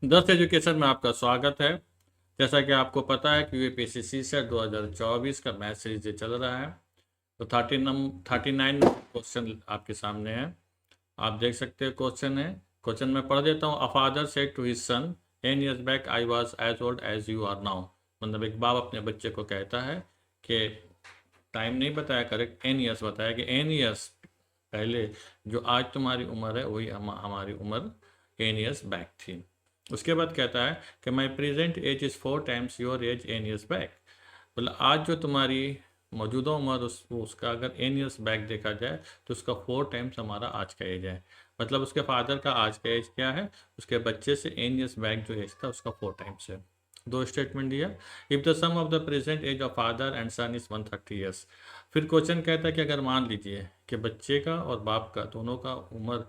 10 education में आपका स्वागत है। जैसा कि आपको पता है कि यूपीएससी सेट 2024 का मैथ सीरीज चल रहा है। तो 39 क्वेश्चन आपके सामने है। आप देख सकते हो क्वेश्चन है। क्वेश्चन में पढ़ देता हूँ। A father said to his son 10 years back I was as old as you are now. मतलब एक बाप अपने बच्चे को कहता है कि टाइम नहीं बताया, करेक्ट 10 years बताया कि 10 years पहले जो आज तुम्हारी उम्र है वही हमारी उम्र 10 years बैक थी। उसके बाद कहता है कि my present age is 4 times your age 10 years back. मतलब आज जो तुम्हारी मौजूदा उम्र उसका अगर 10 years बैक देखा जाए तो उसका 4 times हमारा आज का एज है। मतलब उसके फादर का आज का एज क्या है, उसके बच्चे से 10 years बैक जो एज था उसका 4 times है। दो स्टेटमेंट दिया। If the sum of the present age of father and son is 130 years। फिर क्वेश्चन कहता है कि अगर मान लीजिए कि बच्चे का और बाप का दोनों का उम्र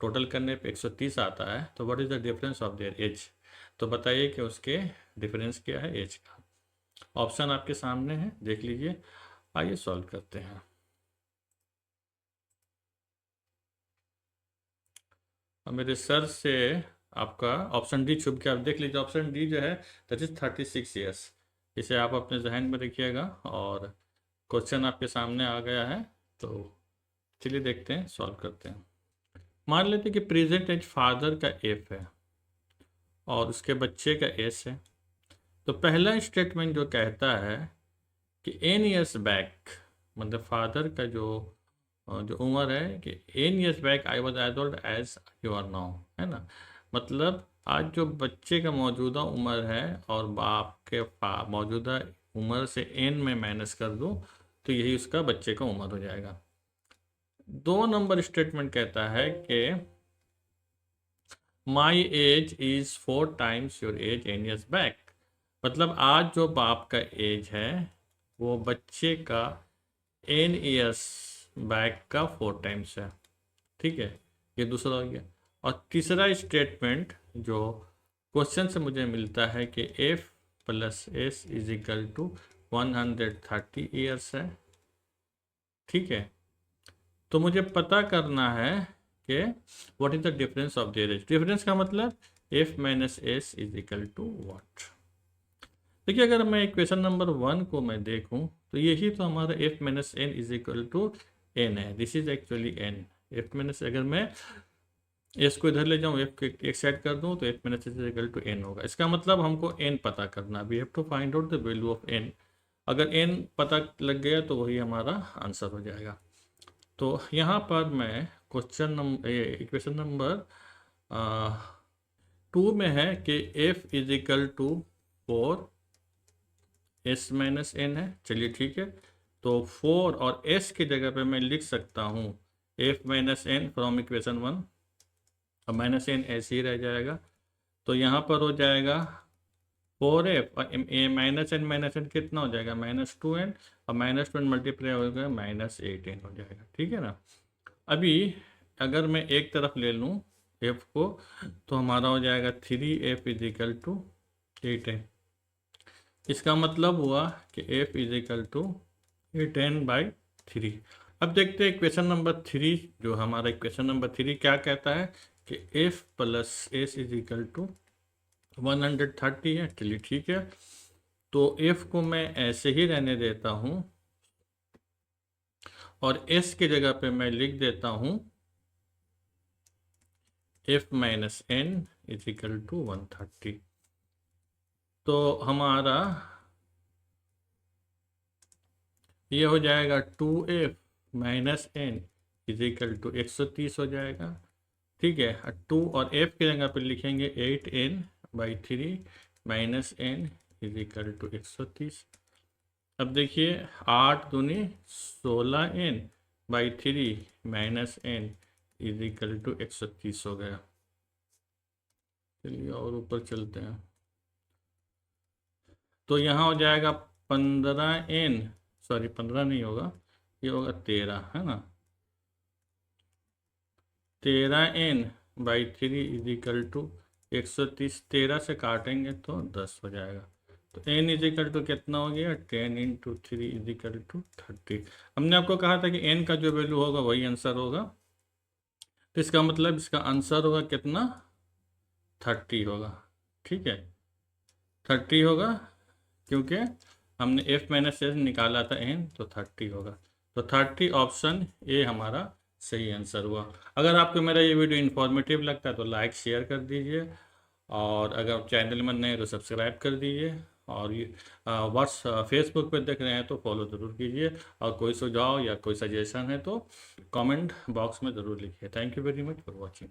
टोटल करने पे 130 आता है तो what is the difference of their age. तो बताइए कि उसके डिफरेंस क्या है एज का। ऑप्शन आपके सामने है, देख लीजिए। आइए सॉल्व करते हैं। और मेरे सर से आपका ऑप्शन डी छुप के आप देख लीजिए। ऑप्शन डी जो है दैट इज 36 ईयर्स। इसे आप अपने जहन में रखिएगा। और क्वेश्चन आपके सामने आ गया है तो चलिए देखते हैं, सॉल्व करते हैं। मान लेते हैं कि प्रेजेंट एज फादर का एफ है और उसके बच्चे का एस है। तो पहला स्टेटमेंट जो कहता है कि एन ईयर्स बैक, मतलब फादर का जो उम्र है कि N years back I was as old as you are now, है ना। मतलब आज जो बच्चे का मौजूदा उम्र है और बाप के मौजूदा उम्र से एन में माइनस कर दूं तो यही उसका बच्चे का उम्र हो जाएगा। 2 नंबर स्टेटमेंट कहता है कि my age is 4 times your age 10 years back. मतलब आज जो बाप का एज है वो बच्चे का एन ईयर्स बैक का 4 times है। ठीक है, ये दूसरा हो गया। और तीसरा स्टेटमेंट जो क्वेश्चन से मुझे मिलता है कि F plus S is equal to 130 years है। ठीक है, तो मुझे पता करना है कि what is the difference of their age. Difference का मतलब F minus S is equal to what. देखिए, अगर मैं इक्वेशन नंबर 1 को मैं देखूं तो यही तो हमारा F minus N is equal to N है। This is actually N. F minus, अगर मैं एस को इधर ले जाऊं, एफ को एक साइड कर दूं तो F minus is equal to N होगा। इसका मतलब हमको एन पता करना, we have to find out the value of N. अगर एन पता लग गया तो वही हमारा आंसर हो जाएगा। तो यहाँ पर मैं क्वेश्चन नंबर इक्वेशन नंबर 2 में है कि F is equal to 4 S minus N है। चलिए ठीक है, तो 4 और एस की जगह पे मैं लिख सकता हूँ F minus N from equation 1। और माइनस एन ऐसे ही रह जाएगा। तो यहाँ पर हो जाएगा 4f और माइनस एन कितना हो जाएगा -2n। और -2n मल्टीप्लाई हो गया -8n हो जाएगा। ठीक है ना। अभी अगर मैं एक तरफ ले लूँ f को तो हमारा हो जाएगा 3f is equal to 8n। इसका मतलब हुआ कि f is equal to 8n/3। अब देखते हैं क्वेश्चन नंबर 3। जो हमारा क्वेश्चन नंबर 3 क्या कहता है कि f plus S is equal to 130 है। चलिए ठीक है, तो f को मैं ऐसे ही रहने देता हूँ और s की जगह पे मैं लिख देता हूँ f minus N is equal to 130। तो हमारा ये हो जाएगा 2f minus N is equal to 130 हो जाएगा। ठीक है, 2 और f की जगह पे लिखेंगे 8n/3 minus N is equal to 130। अब देखिए 8 दूनी 16n/3 minus N is equal to 130 हो गया। चलिए और ऊपर चलते हैं। तो यहाँ हो जाएगा 15n, सॉरी 15 नहीं होगा, ये होगा 13, है ना। 13n/3 is equal to 130। 13 से काटेंगे तो 10 हो जाएगा। तो n इज इक्वल टू कितना हो गया 10 × 3 इज इक्वल टू 30। हमने आपको कहा था कि n का जो वैल्यू होगा वही आंसर होगा। तो इसका मतलब इसका आंसर होगा कितना 30 होगा। ठीक है, 30 होगा, क्योंकि हमने f माइनस एस निकाला था n, तो 30 होगा। तो 30 ऑप्शन ए हमारा सही आंसर हुआ। अगर आपको मेरा ये वीडियो इन्फॉर्मेटिव लगता है तो लाइक शेयर कर दीजिए, और अगर चैनल में नए हैं तो सब्सक्राइब कर दीजिए, और ये फेसबुक पे देख रहे हैं तो फॉलो ज़रूर कीजिए, और कोई सुझाव या कोई सजेशन है तो कमेंट बॉक्स में ज़रूर लिखिए। Thank you very much for watching.